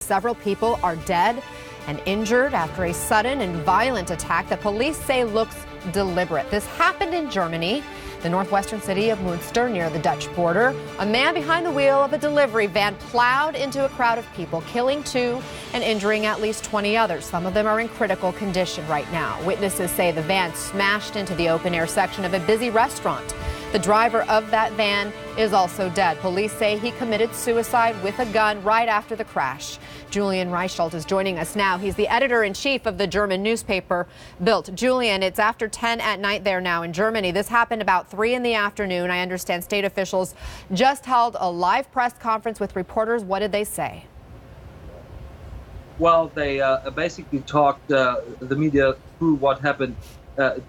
Several people are dead and injured after a sudden and violent attack that police say looks deliberate. This happened in Germany, the northwestern city of Münster near the Dutch border. A man behind the wheel of a delivery van plowed into a crowd of people, killing 2 and injuring at least 20 others. Some of them are in critical condition right now. Witnesses say the van smashed into the open-air section of a busy restaurant. The driver of that van is also dead. Police say he committed suicide with a gun right after the crash. Julian Reichelt is joining us now. He's the editor-in-chief of the German newspaper Bild. Julian, it's after 10 at night there now in Germany. This happened about 3 in the afternoon. I understand state officials just held a live press conference with reporters. What did they say? Well, they basically talked the media through what happened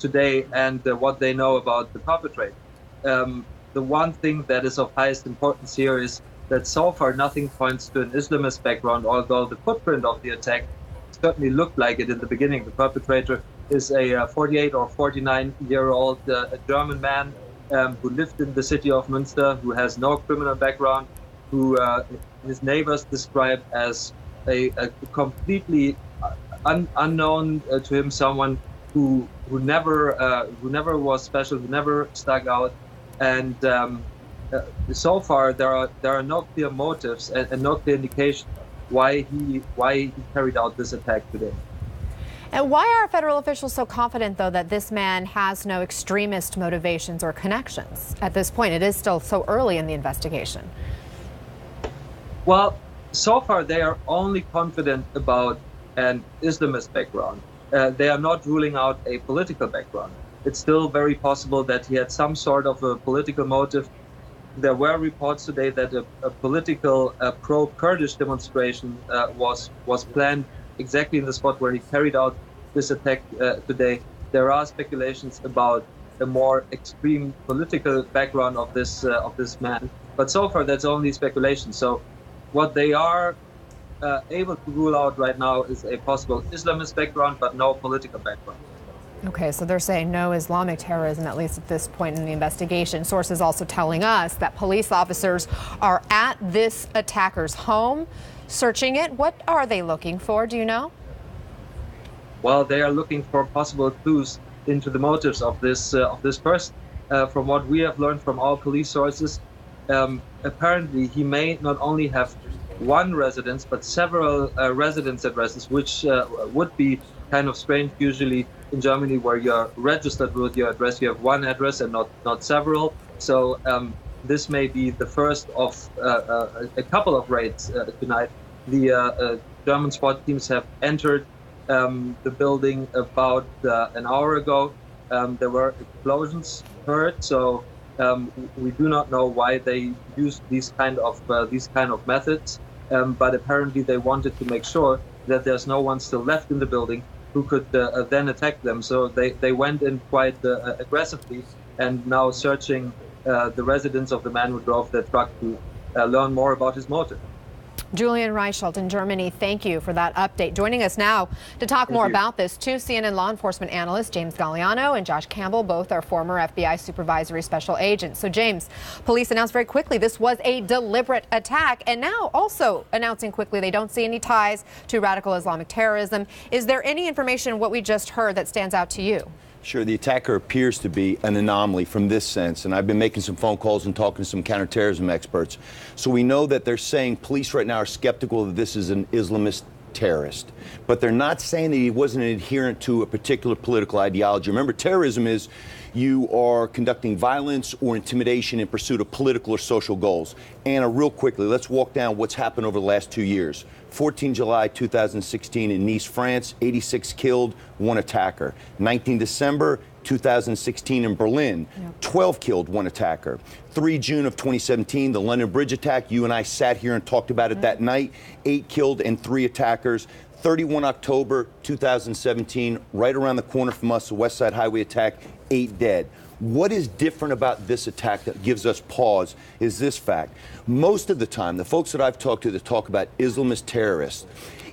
today and what they know about the perpetrator. The one thing that is of highest importance here is that so far nothing points to an Islamist background, although the footprint of the attack certainly looked like it in the beginning. The perpetrator is a 48 or 49-year-old German man who lived in the city of Münster, who has no criminal background, who his neighbors describe as a completely unknown to him, someone who never was special, who never stuck out. And so far there are no clear motives and no clear indication why he carried out this attack today. And why are federal officials so confident, though, that this man has no extremist motivations or connections at this point? It is still so early in the investigation. Well, so far they are only confident about an Islamist background. They are not ruling out a political background. It's still very possible that he had some sort of a political motive. There were reports today that a political pro-Kurdish demonstration was planned exactly in the spot where he carried out this attack today. There are speculations about a more extreme political background of this man, but so far that's only speculation. So what they are able to rule out right now is a possible Islamist background, but no political background. Okay, so they're saying no Islamic terrorism, at least at this point in the investigation. Sources also telling us that police officers are at this attacker's home, searching it. What are they looking for? Do you know? Well, they are looking for possible clues into the motives of this person. From what we have learned from our police sources, apparently he may not only have one residence, but several residence addresses, which would be kind of strange. Usually in Germany, where you're registered with your address, you have one address and not several. So this may be the first of a couple of raids tonight. The German SWAT teams have entered the building about an hour ago. There were explosions heard, so we do not know why they used these kind of methods. But apparently they wanted to make sure that there's no one still left in the building who could then attack them. So they went in quite aggressively and now searching the residence of the man who drove the truck to learn more about his motive. Julian Reichelt in Germany, thank you for that update. Joining us now to talk more about this, 2 CNN law enforcement analysts, James Galliano and Josh Campbell. Both are former FBI supervisory special agents. So, James, police announced very quickly this was a deliberate attack, and now also announcing quickly they don't see any ties to radical Islamic terrorism. Is there any information in what we just heard that stands out to you? Sure, the attacker appears to be an anomaly from this sense, and I've been making some phone calls and talking to some counterterrorism experts. So we know that they're saying police right now are skeptical that this is an Islamist terrorist, but they're not saying that he wasn't an adherent to a particular political ideology. Remember, terrorism is you are conducting violence or intimidation in pursuit of political or social goals. Anna, real quickly, let's walk down what's happened over the last 2 years. 14 July 2016 in Nice, France, 86 killed, 1 attacker. 19 December 2016 in Berlin, 12 killed, 1 attacker. 3 June of 2017, the London Bridge attack. You and I sat here and talked about it that night. 8 killed and 3 attackers. 31 October 2017, right around the corner from us, the West Side Highway attack, 8 dead. What is different about this attack that gives us pause is this fact. Most of the time, the folks that I've talked to that talk about Islamist terrorists,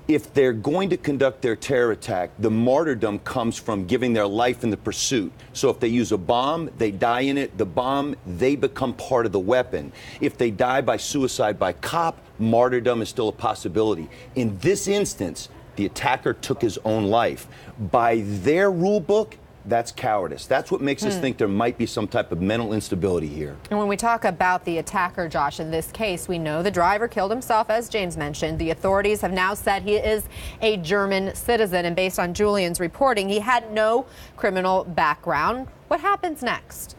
If they're going to conduct their terror attack, the martyrdom comes from giving their life in the pursuit. So if they use a bomb, they die in it. The bomb, they become part of the weapon. If they die by suicide by cop, martyrdom is still a possibility. In this instance, the attacker took his own life. By their rule book, that's cowardice. That's what makes us think there might be some type of mental instability here. And when we talk about the attacker, Josh, in this case, we know the driver killed himself, as James mentioned. The authorities have now said he is a German citizen, and based on Julian's reporting, he had no criminal background. What happens next?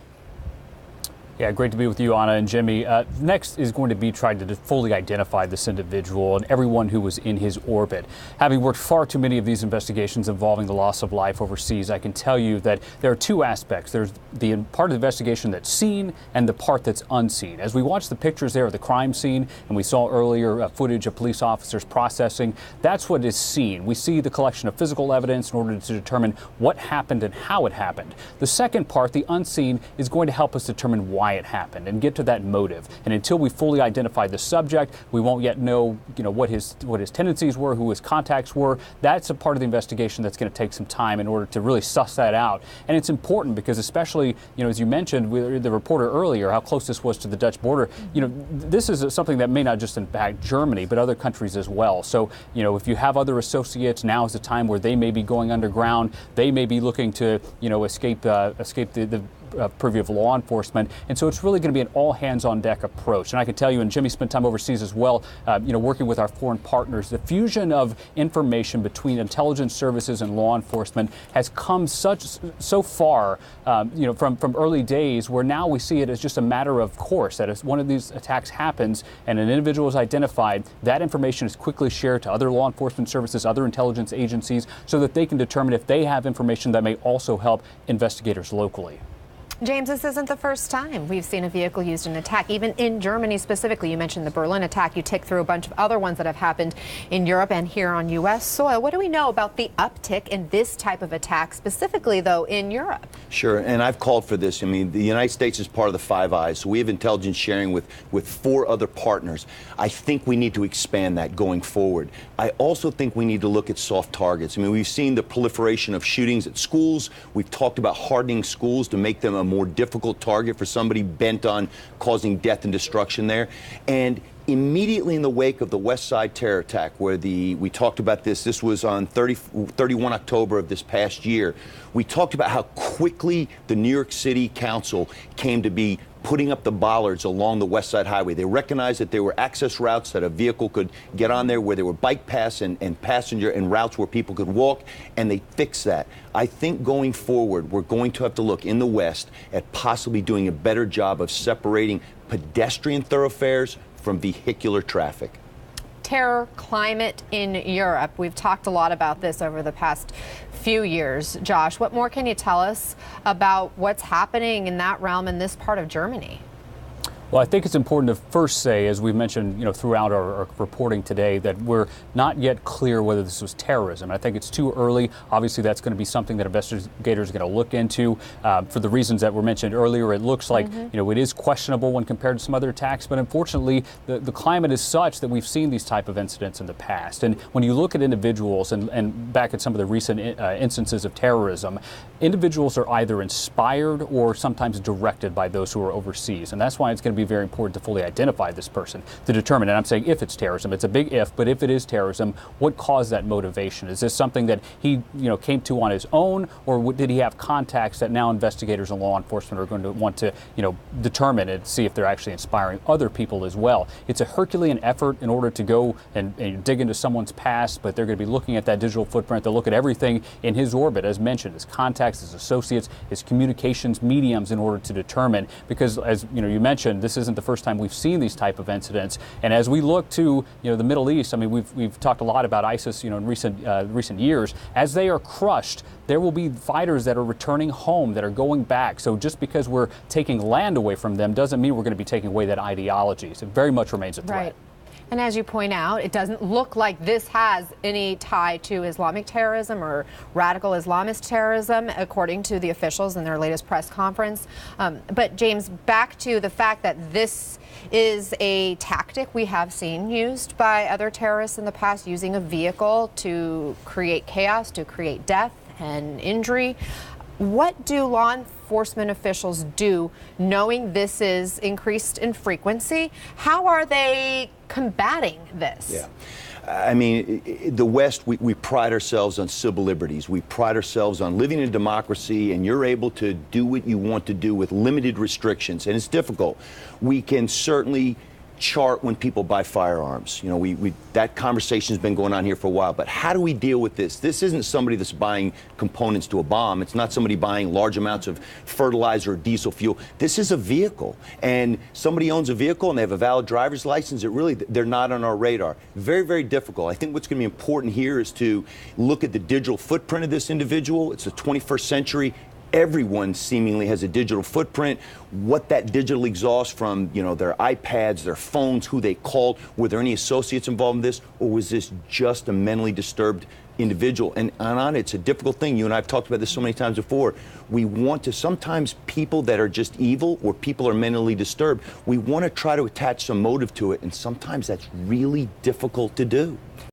Yeah, great to be with you, Anna and Jimmy. Next is going to be trying to fully identify this individual and everyone who was in his orbit. Having worked far too many of these investigations involving the loss of life overseas, I can tell you that there are two aspects. There's the part of the investigation that's seen and the part that's unseen. As we watch the pictures there of the crime scene, and we saw earlier footage of police officers processing, that's what is seen. We see the collection of physical evidence in order to determine what happened and how it happened. The second part, the unseen, is going to help us determine why it happened and get to that motive. And until we fully identify the subject, we won't yet know, what his tendencies were, who his contacts were. That's a part of the investigation that's going to take some time in order to really suss that out. And it's important because, especially, as you mentioned with the reporter earlier, how close this was to the Dutch border. This is something that may not just impact Germany, but other countries as well. So, if you have other associates, now is the time where they may be going underground. They may be looking to, escape the purview of law enforcement. And so it's really going to be an all hands on deck approach. And I can tell you, and Jimmy spent time overseas as well, working with our foreign partners, the fusion of information between intelligence services and law enforcement has come so far, from early days, where now we see it as just a matter of course that if one of these attacks happens and an individual is identified, that information is quickly shared to other law enforcement services, other intelligence agencies, so that they can determine if they have information that may also help investigators locally. James, this isn't the first time we've seen a vehicle used in an attack, even in Germany specifically. You mentioned the Berlin attack. You tick through a bunch of other ones that have happened in Europe and here on U.S. soil. What do we know about the uptick in this type of attack, specifically, though, in Europe? Sure, and I've called for this. I mean, the United States is part of the Five Eyes, so we have intelligence sharing with 4 other partners. I think we need to expand that going forward. I also think we need to look at soft targets. I mean, we've seen the proliferation of shootings at schools. We've talked about hardening schools to make them a more difficult target for somebody bent on causing death and destruction there. And immediately in the wake of the West Side terror attack, where we talked about this was on 31 October of this past year, we talked about how quickly the New York City Council came to be putting up the bollards along the West Side Highway. They recognized that there were access routes that a vehicle could get on there, where there were bike paths and passenger and routes where people could walk, and they fixed that. I think going forward, we're going to have to look in the West at possibly doing a better job of separating pedestrian thoroughfares from vehicular traffic. Terror climate in Europe. We've talked a lot about this over the past few years. Josh, what more can you tell us about what's happening in that realm in this part of Germany? Well, I think it's important to first say, as we've mentioned, throughout our reporting today, that we're not yet clear whether this was terrorism. I think it's too early. Obviously, that's going to be something that investigators are going to look into for the reasons that were mentioned earlier. It looks like, it is questionable when compared to some other attacks, but unfortunately, the climate is such that we've seen these type of incidents in the past. And when you look at individuals and back at some of the recent instances of terrorism, individuals are either inspired or sometimes directed by those who are overseas. And that's why it's going to be very important to fully identify this person to determine, and I'm saying if it's terrorism, it's a big if, but if it is terrorism, what caused that motivation? Is this something that he came to on his own, or did he have contacts that now investigators and law enforcement are going to want to determine and see if they're actually inspiring other people as well? It's a Herculean effort in order to go and dig into someone's past, but they're going to be looking at that digital footprint. They'll look at everything in his orbit, as mentioned, his contacts, his associates, his communications mediums, in order to determine, because as you mentioned, this isn't the first time we've seen these type of incidents. And as we look to the Middle East, I mean, we've talked a lot about ISIS in recent years. As they are crushed, there will be fighters that are returning home, that are going back. So just because we're taking land away from them doesn't mean we're going to be taking away that ideology. So it very much remains a threat. Right. And as you point out, it doesn't look like this has any tie to Islamic terrorism or radical Islamist terrorism, according to the officials in their latest press conference. But James, back to the fact that this is a tactic we have seen used by other terrorists in the past, using a vehicle to create chaos, to create death and injury. What do law enforcement officials do knowing this is increased in frequency? How are they combating this? Yeah. I mean, the West, we pride ourselves on civil liberties. We pride ourselves on living in a democracy, and you're able to do what you want to do with limited restrictions. And it's difficult. We can certainly chart when people buy firearms. You know, that conversation has been going on here for a while. But how do we deal with this? This isn't somebody that's buying components to a bomb. It's not somebody buying large amounts of fertilizer or diesel fuel. This is a vehicle. And somebody owns a vehicle and they have a valid driver's license. They're not on our radar. Very, very difficult. I think what's going to be important here is to look at the digital footprint of this individual. It's the 21st century. Everyone seemingly has a digital footprint. What that digital exhaust from, their iPads, their phones, who they called, were there any associates involved in this, or was this just a mentally disturbed individual? And on it's a difficult thing. You and I have talked about this so many times before. We want to, sometimes people that are just evil or people are mentally disturbed, we want to try to attach some motive to it, and sometimes that's really difficult to do.